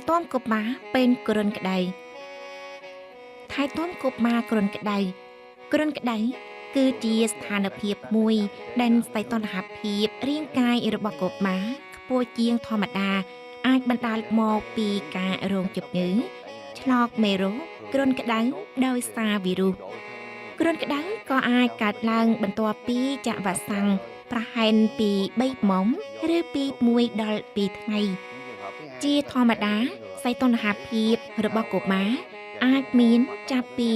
ต้อมกบมาเป็นกรนกระไดไทยต้อมกบมากรนกระไดกรนกระไดคือจีสถานเพียบมวยดันใส่ตอนหับเพียบเรียงกายระบบกบมาขโปเจียงธรรมดาอาจบรรดาหมอปีกาโรงจุบยื้อชลอกเมโรกรนกระไดโดยซาวิรุกรนกระไดก็อาจกัดลางบรรตัวปีจะวัดสังประหารปีใบหมอมหรือปีมวยดอลปีไทยจีธรรมดาใส่ต้นหับเพียบระบบกบมาអាចមានចាប់ពី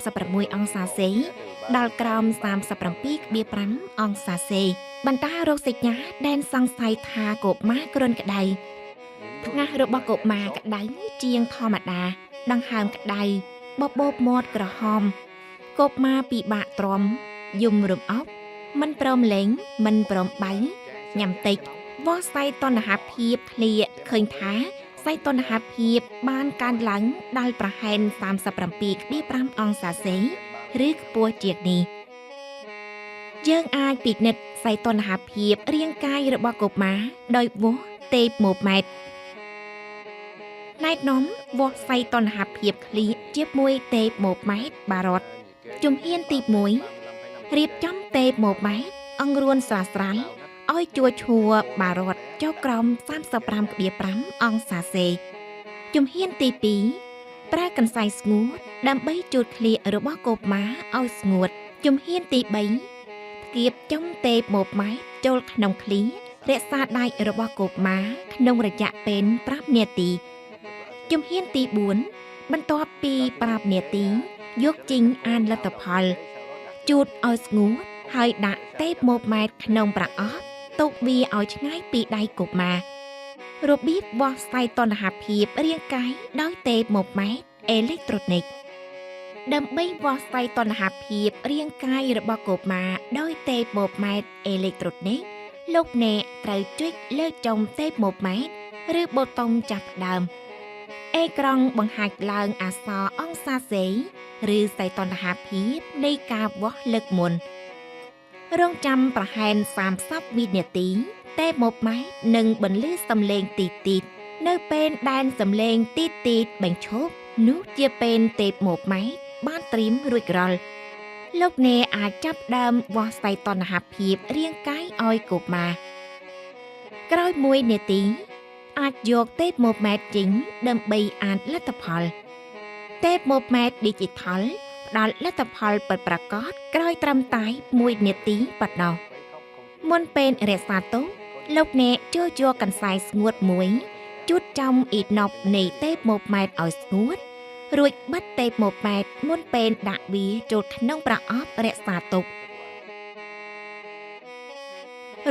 36អង្សាសេដល់ក្រោម37.5អង្សាសេបន្តរោគសញ្ញាដែលសង្ស័យថាកុមារគ្រុនក្តៅថ្ងាសរបស់កុមារក្តៅជាងធម្មតាដង្ហើមក្តៅបបោបមាត់ក្រហមកុមារពិបាកទ្រាំយំរំអប់មិនព្រមលេងមិនព្រមបៅញ៉ាំតិចវោះសៃតណ្ហាភាពធ្លាកឃើញថាសៃតណ្ហាភាពបានកើនឡើងដល់ប្រហែល37.5អង្សាសេឬខ្ពស់ជាងនេះយើងអាចពិនិត្យសៃតណ្ហាភាពរាងកាយរបស់កុមារដោយវាស់ទេពម៉ូម៉ែត្រណែនាំវាស់សៃតណ្ហាភាពឃ្លៀកជាមួយទេពម៉ូម៉ែត្របារតជំហានទី1រៀបចំទេពម៉ូម៉ែត្រអង្រួនស្រាលស្រាលឲ្យជួឈួរបារតចុះក្រោម35.5អង្សាសេជំហានទី2ប្រើកន្សែងស្ងួតដើម្បីជូតឃ្លៀករបស់កុមារឲ្យស្ងួតជំហានទី3គៀបចំទេពម៉ូម៉ែត្រចូលក្នុងឃ្លៀករក្សាដៃរបស់កុមារក្នុងរយៈពេល5នាទីជំហានទី4បន្ទាប់ពី5នាទីយកជីងអានលទ្ធផលជូតឲ្យស្ងួតហើយដាក់ទេពម៉ូម៉ែត្រក្នុងប្រអប់ទុកវាឲ្យឆ្ងាយពីដៃកុមាររបៀបវាស់ស្វ័យតណ្ហាភាពរាងកាយដោយទេពម៉ូម៉ែត្រអេឡិចត្រូនិកដើម្បីវាស់ស្វ័យតណ្ហាភាពរាងកាយរបស់កុមារដោយទេពម៉ូម៉ែត្រអេឡិចត្រូនិកលោកអ្នកត្រូវចុចលើចុងទេពម៉ូម៉ែត្រឬប៊ូតុងចាប់ផ្ដើមអេក្រង់បង្ហាញឡើងអក្សរអង្សាសេឬសីតុណ្ហភាពនៃការវាស់លើកមុនរងចាំប្រហែល30វិនាទីទេពម៉ូម៉ែត្រនឹងបន្លឺសំឡេងទីទីនៅពេលដែលសំឡេងទីទីបញ្ឈប់នោះជាពេលទេពម៉ូម៉ែត្របានត្រៀមរួចរាល់លោកអ្នកអាចចាប់ដើមវាស់សីតុណ្ហភាពរាងកាយឲ្យកុមារក្រោយ1នាទីអាចយកទេពម៉ូម៉ែត្រចេញដើម្បីអានលទ្ធផលទេពម៉ូម៉ែត្រ Digital ផ្ដល់លទ្ធផលពិតប្រាកដក្រោយត្រឹមតែ1នាទីប៉ុណ្ណោះមុនពេលរក្សាទុកលោកអ្នកចូលយកកន្សែងស្ងួតមួយជូតចំអ៊ីណប់នៃទេពម៉ូម៉ែត្រឲ្យស្ងួតរួចបិទទេពម៉ូម៉ែត្រមុនពេលដាក់វាចូលក្នុងប្រអប់រក្សាទុក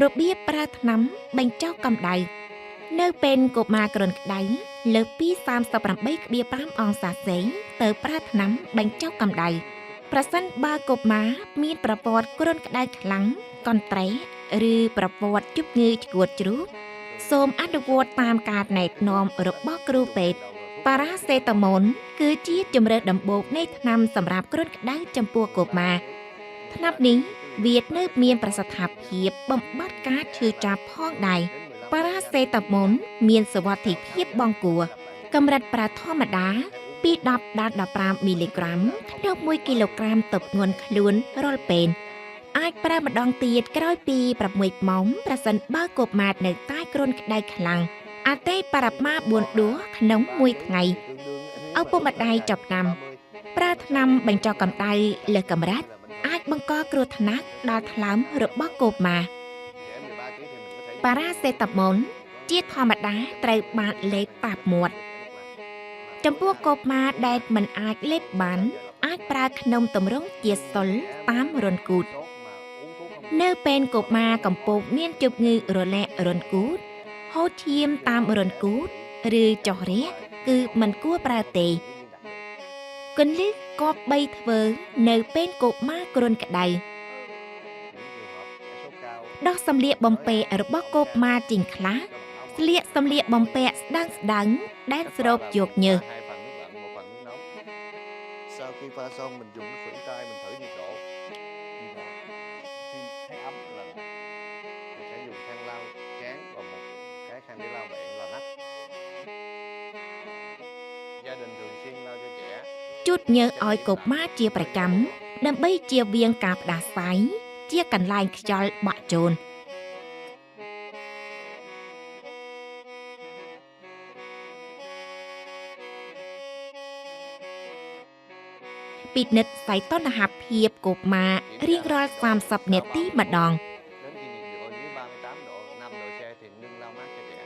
របៀបប្រើថ្នាំបញ្ចុះកម្ដៅនៅពេលកុមារគ្រុនក្តៅលើសពី38.5អង្សាសេទៅប្រើថ្នាំបញ្ចុះកម្ដៅប្រសិនបើកុមារមានប្រព័ន្ធគ្រុនក្តៅខ្លាំងកន្ត្រេឬប្រព័ន្ធជំងឺឆ្កួតជ្រូកសូមអនុវត្តតាមការណែនាំរបស់គ្រូពេទ្យប៉ារ៉ាសេតាមុនគឺជាជម្រើសដំបូងនៃថ្នាំសម្រាប់គ្រុនក្តៅចំពោះកុមារថ្នាំនេះវានៅមានប្រសិទ្ធភាពបំបត្តិការឈឺចាប់ផងដែរប៉ារ៉ាសេតាមុនមានសុវត្ថិភាពបង្គួរកម្រិតប្រើធម្មតាពី10ដល់15មីលីក្រាមក្នុង1គីឡូក្រាមទម្ងន់ខ្លួនរាល់ពេលអាចប្រើម្ដងទៀតក្រោយពី6ម៉ោងប្រសិនបើកុមារនៅតែគ្រុនក្តៅខ្លាំងអតិបរមា4ដួសក្នុង1ថ្ងៃឪពុកម្ដាយចាប់តាមប្រើថ្នាំបញ្ចុះកម្ដៅលើសកម្រិតអាចបង្កគ្រោះថ្នាក់ដល់ថ្លើមរបស់កុមារប៉ារ៉ាសេតាមុនជាធម្មតាត្រូវបានលេបប៉ាប់មាត់ចំពោះកុមារដែលមិនអាចលេបបានអាចប្រើក្នុងទម្រង់ជាសុលតាមរន្ធគូតនៅពេលកុមារកំពុងមានជំងឺរលាករន្ធគូតហូរឈាមតាមរន្ធគូតឬចុះរះគឺមិនគួរប្រើទេគន្លឹះគប្បីធ្វើនៅពេលកុមារគ្រុនក្តៅដោះសម្លៀកបំពាក់របស់កុមារចេញខ្លះស្លៀកសម្លៀកបំពាក់ស្ដើងស្ដើងដែលស្រូបយកញើស Sau khi pha xong mình dùng cái khuỷu tay mình thử nhiệt độ. Khi thấy ấm là mình sẽ dùng khăn lau chán và một cái khăn để lau miệng là nắp. ញើឲ្យកុមារជាប្រចាំដើម្បីជៀសវាងការផ្ដាសាយជាកន្លែងខ្យល់បក់ចូលពិនិត្យសីតុណ្ហភាពកុមាររៀងរាល់30នាទីម្ដង Đến khi nhiệt độ dưới 38 độ, 5 độ C thì ngưng lau mát cho trẻ.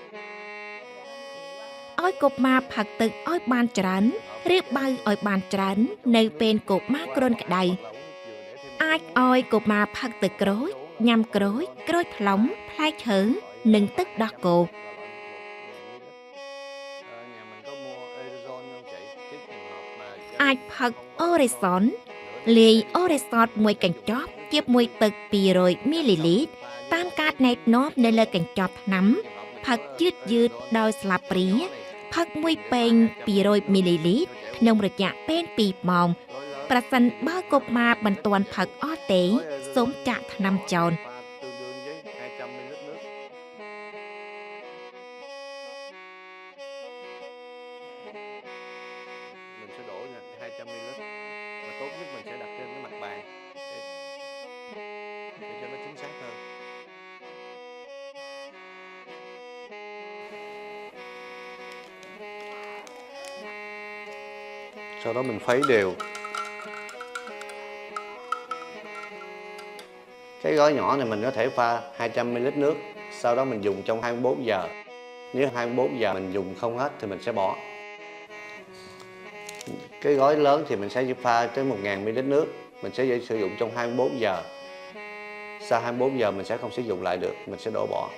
ឲ្យកុមារផឹកទឹកឲ្យបានច្រើនឬបើឲ្យបានច្រើននៅពេលកុមារគ្រុនក្តៅ Hoặc là uống nước dừa để thêmអាចឲ្យកុមារផឹកទឹកក្រូចញ៉ាំក្រូចក្រូចថ្លុំផ្លែឈើនិងទឹកដោះគោ và loại 1.000 ml. Nhà mình có mua Aerosol không chị? Trước trường hợp mà អាចផឹកអូរេសនលាយអូរេសតមួយកញ្ចប់ជាមួយទឹក200មីលីលីត្រតាមការណែនាំនៅលើកញ្ចប់ថ្នាំផឹកយឺតៗដោយស្លាបព្រាផឹកមួយពែង200មីលីលីត្រក្នុងរយៈពេល2ម៉ោង ប្រសិនបើកុមារមិនទាន់ផឹកអស់ទេសូមចាក់ថ្នាំចោល pha tương đương với 200 ml nước. Mình sẽ đổ ra 200 ml. Và tốt nhất mình sẽ đặt trên cái mặt bàn để cho nó chính xác hơn. Sau đó mình khuấy đều. Cái gói nhỏ này mình có thể pha 200 ml nước, sau đó mình dùng trong 24 giờ. Nếu 24 giờ mình dùng không hết thì mình sẽ bỏ. Cái gói lớn thì mình sẽ pha tới 1000 ml nước, mình sẽ sử dụng trong 24 giờ. Sau 24 giờ mình sẽ không sử dụng lại được, mình sẽ đổ bỏ.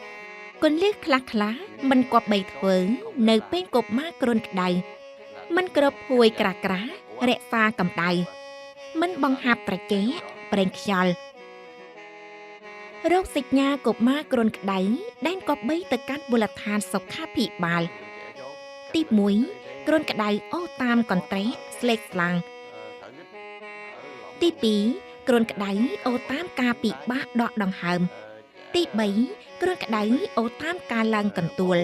គន្លឹះខ្លះៗមិនគប្បីធ្វើនៅពេលកុមារគ្រុនក្តៅមិនគ្របហួយក្រាស់ៗរក្សាកម្ដៅមិនបង្ហាប់ត្រជាក់ប្រេងខ្យល់រោគសញ្ញាកុមារគ្រុនក្តៅដែលគប្បីទៅកាន់មូលដ្ឋានសុខាភិបាល ទី1គ្រុនក្តៅអូតាមកន្ត្រេះស្លេកស្លាំង ទី2គ្រុនក្តៅអូតាមការពិបាកដកដង្ហើម ទី3គ្រុនក្តៅអូតាមការឡើងកន្ទួល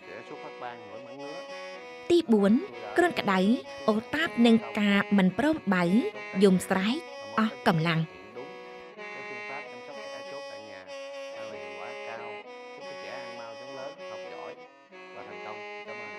Trẻ sốt phát ban nổi mẩn ngứa. ទី4គ្រុនក្តៅអូតាបនឹងការមិនព្រមបៅយំស្រែកអស់កម្លាំង Đúng. Cái phương pháp chăm sóc trẻ sốt tại nhà mang lại hiệu quả cao, giúp cho trẻ ăn mau chóng lớn, học giỏi và thành công. Cảm ơn.